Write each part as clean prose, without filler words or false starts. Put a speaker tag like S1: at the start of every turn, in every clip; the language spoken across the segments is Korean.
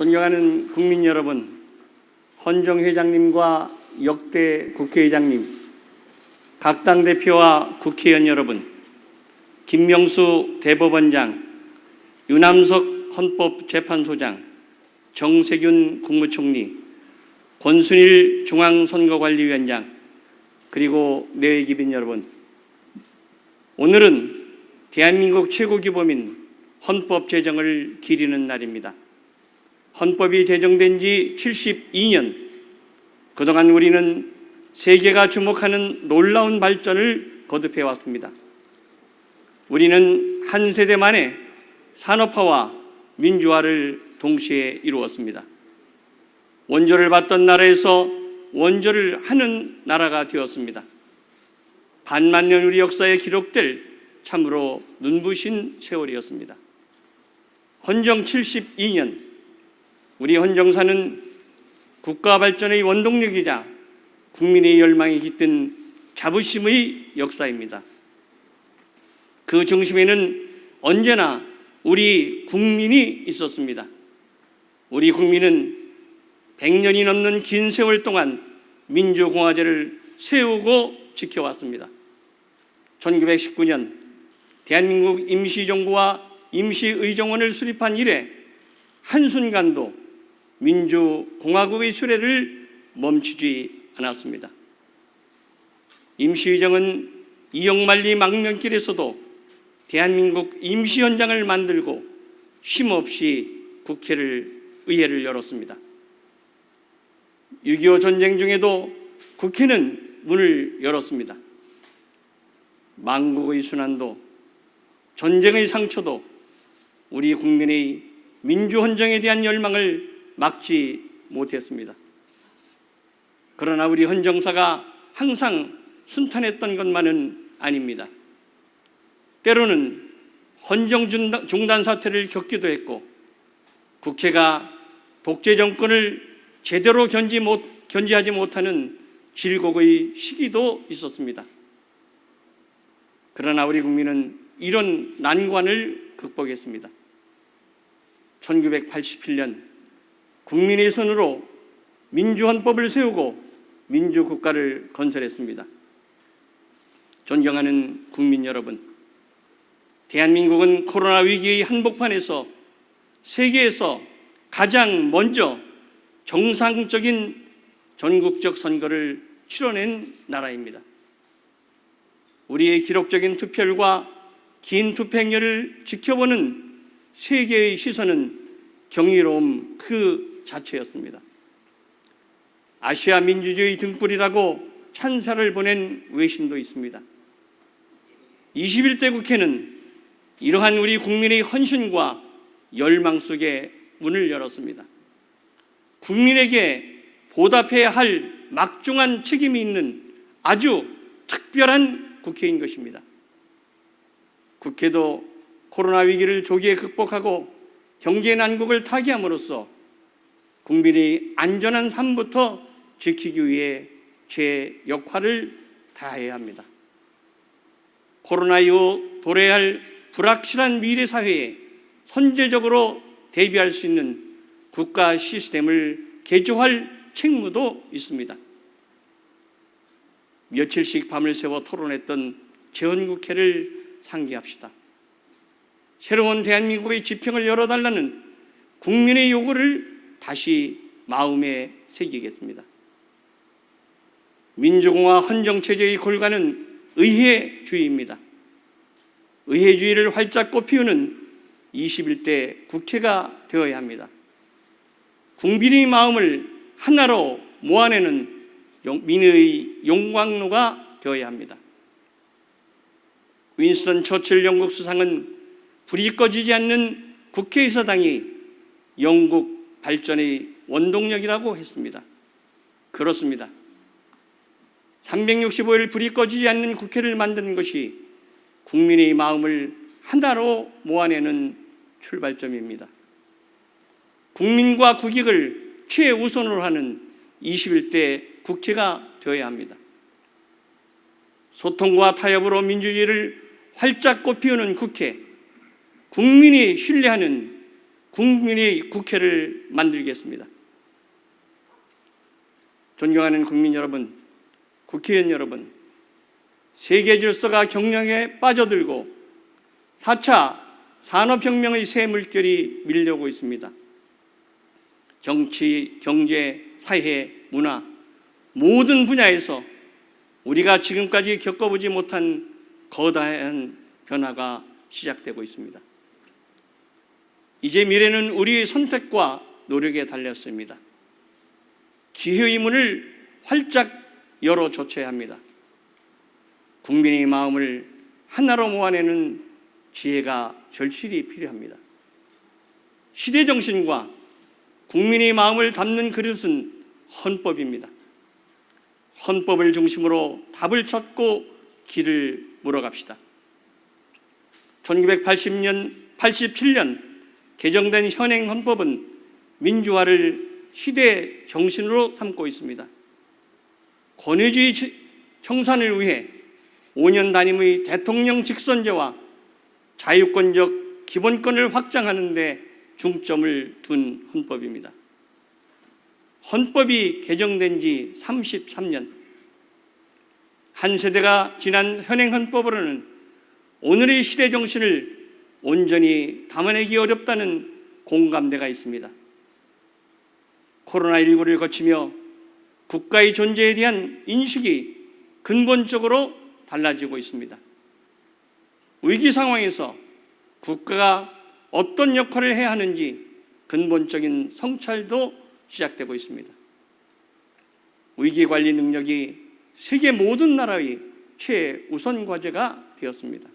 S1: 존경하는 국민 여러분, 헌정 회장님과 역대 국회의장님, 각 당 대표와 국회의원 여러분, 김명수 대법원장, 유남석 헌법재판소장, 정세균 국무총리, 권순일 중앙선거관리위원장, 그리고 내외기빈 여러분, 오늘은 대한민국 최고규범인 헌법 제정을 기리는 날입니다. 헌법이 제정된 지 72년, 그동안 우리는 세계가 주목하는 놀라운 발전을 거듭해 왔습니다. 우리는 한 세대 만에 산업화와 민주화를 동시에 이루었습니다. 원조를 받던 나라에서 원조를 하는 나라가 되었습니다. 반만년 우리 역사에 기록될 참으로 눈부신 세월이었습니다. 헌정 72년, 우리 헌정사는 국가 발전의 원동력이자 국민의 열망이 깃든 자부심의 역사입니다. 그 중심에는 언제나 우리 국민이 있었습니다. 우리 국민은 100년이 넘는 긴 세월 동안 민주공화제를 세우고 지켜왔습니다. 1919년 대한민국 임시정부와 임시의정원을 수립한 이래 한순간도 민주공화국의 수레를 멈추지 않았습니다. 임시의정은 이영만리 망명길에서도 대한민국 임시헌장을 만들고 쉼없이 의회를 열었습니다. 6.25 전쟁 중에도 국회는 문을 열었습니다. 망국의 순환도 전쟁의 상처도 우리 국민의 민주헌정에 대한 열망을 막지 못했습니다. 그러나 우리 헌정사가 항상 순탄했던 것만은 아닙니다. 때로는 헌정 중단 사태를 겪기도 했고 국회가 독재 정권을 제대로 견제하지 못하는 질곡의 시기도 있었습니다. 그러나 우리 국민은 이런 난관을 극복했습니다. 1987년 국민의 손으로 민주헌법을 세우고 민주국가를 건설했습니다. 존경하는 국민 여러분, 대한민국은 코로나 위기의 한복판에서 세계에서 가장 먼저 정상적인 전국적 선거를 치러낸 나라입니다. 우리의 기록적인 투표율과 긴 투표행렬을 지켜보는 세계의 시선은 경이로움 그 자체였습니다. 아시아 민주주의 등불이라고 찬사를 보낸 외신도 있습니다. 21대 국회는 이러한 우리 국민의 헌신과 열망 속에 문을 열었습니다. 국민에게 보답해야 할 막중한 책임이 있는 아주 특별한 국회인 것입니다. 국회도 코로나 위기를 조기에 극복하고 경제 난국을 타개함으로써 국민의 안전한 삶부터 지키기 위해 제 역할을 다해야 합니다. 코로나 이후 도래해야 할 불확실한 미래 사회에 선제적으로 대비할 수 있는 국가 시스템을 개조할 책무도 있습니다. 며칠씩 밤을 새워 토론했던 재헌국회를 상기합시다. 새로운 대한민국의 지평을 열어달라는 국민의 요구를 다시 마음에 새기겠습니다. 민주공화 헌정체제의 골간은 의회주의입니다. 의회주의를 활짝 꽃피우는 21대 국회가 되어야 합니다. 국민의 마음을 하나로 모아내는 민의 용광로가 되어야 합니다. 윈스턴 처칠 영국 수상은 불이 꺼지지 않는 국회의사당이 영국 발전의 원동력이라고 했습니다. 그렇습니다. 365일 불이 꺼지지 않는 국회를 만드는 것이 국민의 마음을 하나로 모아내는 출발점입니다. 국민과 국익을 최우선으로 하는 21대 국회가 되어야 합니다. 소통과 타협으로 민주주의를 활짝 꽃피우는 국회, 국민이 신뢰하는 국민의 국회를 만들겠습니다. 존경하는 국민 여러분, 국회의원 여러분, 세계 질서가 경영에 빠져들고 4차 산업혁명의 새 물결이 밀려오고 있습니다. 정치, 경제, 사회, 문화 모든 분야에서 우리가 지금까지 겪어보지 못한 거대한 변화가 시작되고 있습니다. 이제 미래는 우리의 선택과 노력에 달렸습니다. 기회의 문을 활짝 열어 젖혀야 합니다. 국민의 마음을 하나로 모아내는 지혜가 절실히 필요합니다. 시대 정신과 국민의 마음을 담는 그릇은 헌법입니다. 헌법을 중심으로 답을 찾고 길을 물어갑시다. 1987년 개정된 현행 헌법은 민주화를 시대 정신으로 삼고 있습니다. 권위주의 청산을 위해 5년 단임의 대통령 직선제와 자유권적 기본권을 확장하는 데 중점을 둔 헌법입니다. 헌법이 개정된 지 33년, 한 세대가 지난 현행 헌법으로는 오늘의 시대 정신을 온전히 담아내기 어렵다는 공감대가 있습니다. 코로나19를 거치며 국가의 존재에 대한 인식이 근본적으로 달라지고 있습니다. 위기 상황에서 국가가 어떤 역할을 해야 하는지 근본적인 성찰도 시작되고 있습니다. 위기관리 능력이 세계 모든 나라의 최우선 과제가 되었습니다.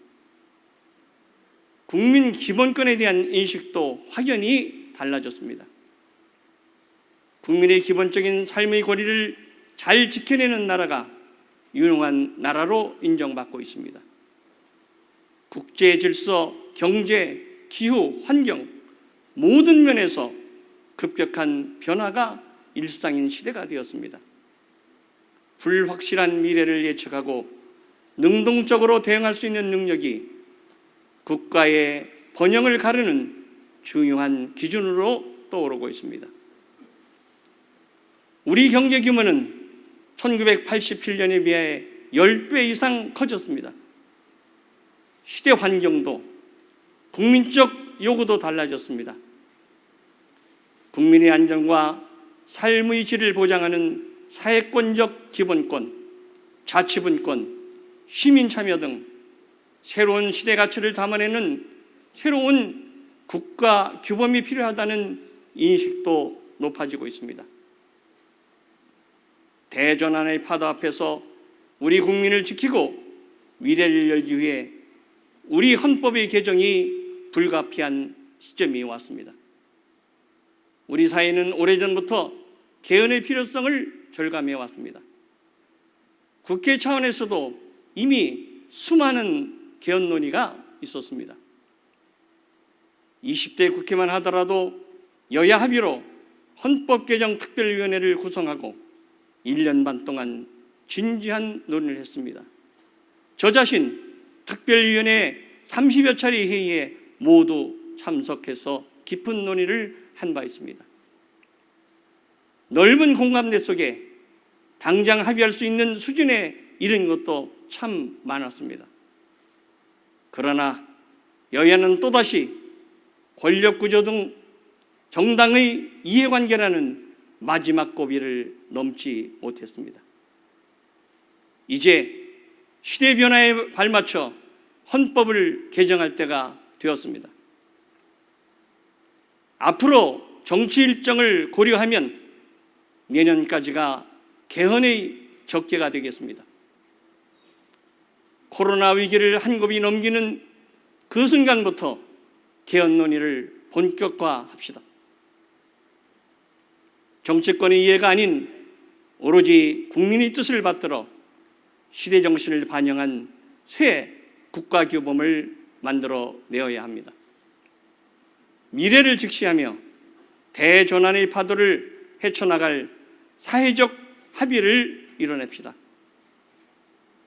S1: 국민 기본권에 대한 인식도 확연히 달라졌습니다. 국민의 기본적인 삶의 권리를 잘 지켜내는 나라가 유능한 나라로 인정받고 있습니다. 국제 질서, 경제, 기후, 환경 모든 면에서 급격한 변화가 일상인 시대가 되었습니다. 불확실한 미래를 예측하고 능동적으로 대응할 수 있는 능력이 국가의 번영을 가르는 중요한 기준으로 떠오르고 있습니다. 우리 경제 규모는 1987년에 비해 10배 이상 커졌습니다. 시대 환경도 국민적 요구도 달라졌습니다. 국민의 안전과 삶의 질을 보장하는 사회권적 기본권, 자치분권, 시민 참여 등 새로운 시대 가치를 담아내는 새로운 국가 규범이 필요하다는 인식도 높아지고 있습니다. 대전환의 파도 앞에서 우리 국민을 지키고 미래를 열기 위해 우리 헌법의 개정이 불가피한 시점이 왔습니다. 우리 사회는 오래전부터 개헌의 필요성을 절감해 왔습니다. 국회 차원에서도 이미 수많은 개헌 논의가 있었습니다. 20대 국회만 하더라도 여야 합의로 헌법개정특별위원회를 구성하고 1년 반 동안 진지한 논의를 했습니다. 저 자신 특별위원회 30여 차례 회의에 모두 참석해서 깊은 논의를 한 바 있습니다. 넓은 공감대 속에 당장 합의할 수 있는 수준에 이른 것도 참 많았습니다. 그러나 여야는 또다시 권력구조 등 정당의 이해관계라는 마지막 고비를 넘지 못했습니다. 이제 시대 변화에 발맞춰 헌법을 개정할 때가 되었습니다. 앞으로 정치 일정을 고려하면 내년까지가 개헌의 적기가 되겠습니다. 코로나 위기를 한곱이 넘기는 그 순간부터 개헌 논의를 본격화합시다. 정치권의 이해가 아닌 오로지 국민의 뜻을 받들어 시대 정신을 반영한 새 국가규범을 만들어 내어야 합니다. 미래를 직시하며 대전환의 파도를 헤쳐나갈 사회적 합의를 이뤄냅시다.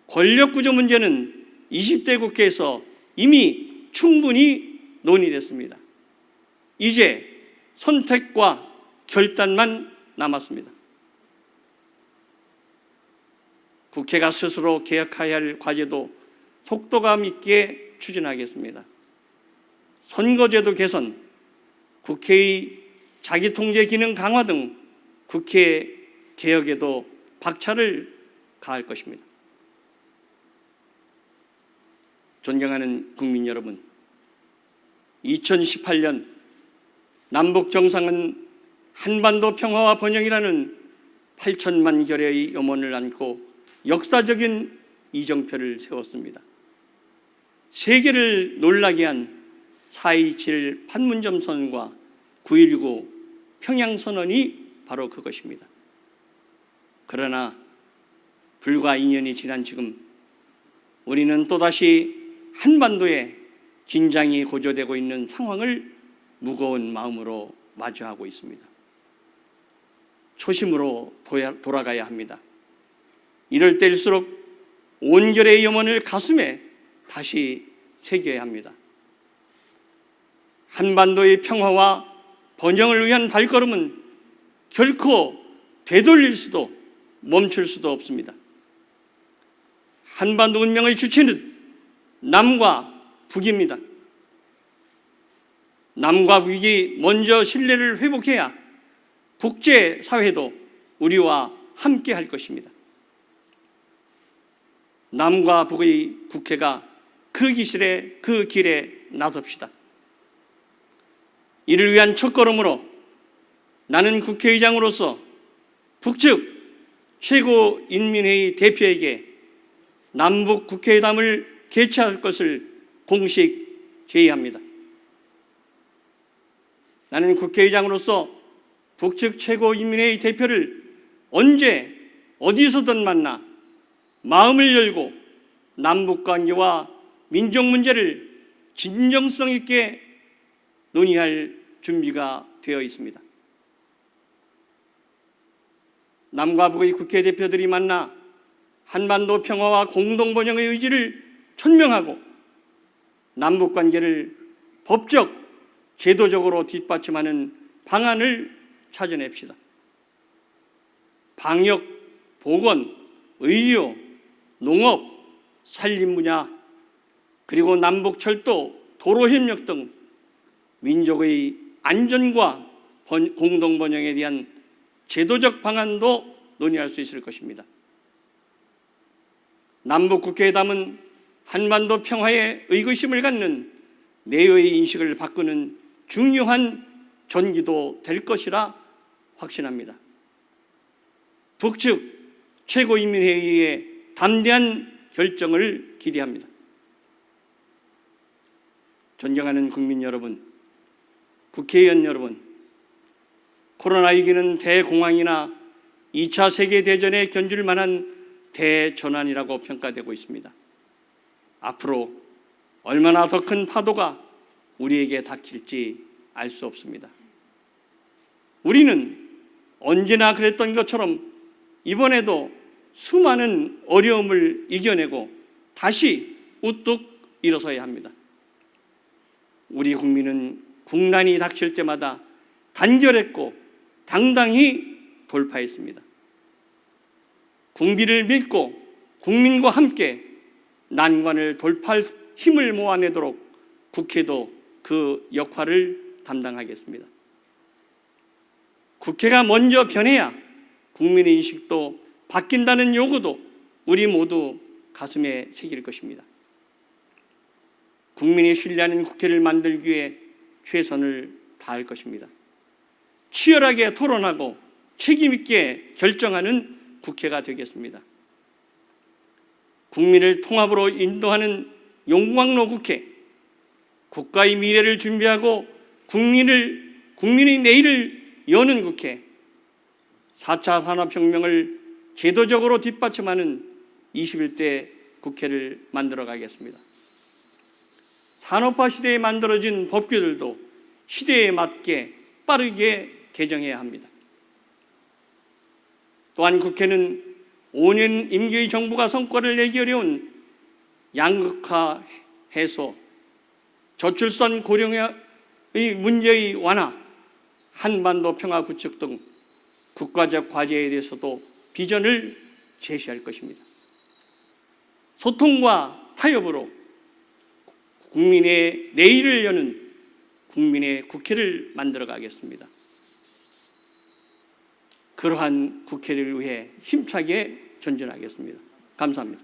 S1: 권력구조 문제는 20대 국회에서 이미 충분히 논의됐습니다. 이제 선택과 결단만 남았습니다. 국회가 스스로 개혁해야 할 과제도 속도감 있게 추진하겠습니다. 선거제도 개선, 국회의 자기통제 기능 강화 등 국회 개혁에도 박차를 가할 것입니다. 존경하는 국민 여러분, 2018년 남북 정상은 한반도 평화와 번영이라는 8천만 결의 염원을 안고 역사적인 이정표를 세웠습니다. 세계를 놀라게 한 4.27 판문점 선언과 9.19 평양선언이 바로 그것입니다. 그러나 불과 2년이 지난 지금 우리는 또다시 한반도에 긴장이 고조되고 있는 상황을 무거운 마음으로 마주하고 있습니다. 초심으로 돌아가야 합니다. 이럴 때일수록 온결의 염원을 가슴에 다시 새겨야 합니다. 한반도의 평화와 번영을 위한 발걸음은 결코 되돌릴 수도 멈출 수도 없습니다. 한반도 운명의 주체는 남과 북입니다. 남과 북이 먼저 신뢰를 회복해야 국제사회도 우리와 함께 할 것입니다. 남과 북의 국회가 그 길에 나섭시다. 이를 위한 첫걸음으로 나는 국회의장으로서 북측 최고인민회의 대표에게 남북 국회회담을 개최할 것을 공식 제의합니다. 나는 국회의장으로서 북측 최고인민회의 대표를 언제 어디서든 만나 마음을 열고 남북관계와 민족 문제를 진정성 있게 논의할 준비가 되어 있습니다. 남과 북의 국회 대표들이 만나 한반도 평화와 공동번영의 의지를 천명하고 남북관계를 법적, 제도적으로 뒷받침하는 방안을 찾아냅시다. 방역, 보건, 의료, 농업, 산림 분야, 그리고 남북철도, 도로협력 등 민족의 안전과 공동번영에 대한 제도적 방안도 논의할 수 있을 것입니다. 남북국회회담은 한반도 평화에 의구심을 갖는 내외의 인식을 바꾸는 중요한 전기도 될 것이라 확신합니다. 북측 최고인민회의의 담대한 결정을 기대합니다. 존경하는 국민 여러분, 국회의원 여러분, 코로나 위기는 대공황이나 2차 세계대전에 견줄 만한 대전환이라고 평가되고 있습니다. 앞으로 얼마나 더 큰 파도가 우리에게 닥칠지 알 수 없습니다. 우리는 언제나 그랬던 것처럼 이번에도 수많은 어려움을 이겨내고 다시 우뚝 일어서야 합니다. 우리 국민은 국난이 닥칠 때마다 단결했고 당당히 돌파했습니다. 국민을 믿고 국민과 함께 난관을 돌파할 힘을 모아내도록 국회도 그 역할을 담당하겠습니다. 국회가 먼저 변해야 국민의 인식도 바뀐다는 요구도 우리 모두 가슴에 새길 것입니다. 국민이 신뢰하는 국회를 만들기 위해 최선을 다할 것입니다. 치열하게 토론하고 책임 있게 결정하는 국회가 되겠습니다. 국민을 통합으로 인도하는 용광로 국회, 국가의 미래를 준비하고 국민의 내일을 여는 국회, 4차 산업혁명을 제도적으로 뒷받침하는 21대 국회를 만들어 가겠습니다. 산업화 시대에 만들어진 법규들도 시대에 맞게 빠르게 개정해야 합니다. 또한 국회는 5년 임기의 정부가 성과를 내기 어려운 양극화 해소, 저출산 고령화 문제의 완화, 한반도 평화 구축 등 국가적 과제에 대해서도 비전을 제시할 것입니다. 소통과 타협으로 국민의 내일을 여는 국민의 국회를 만들어 가겠습니다. 그러한 국회를 위해 힘차게 전진하겠습니다. 감사합니다.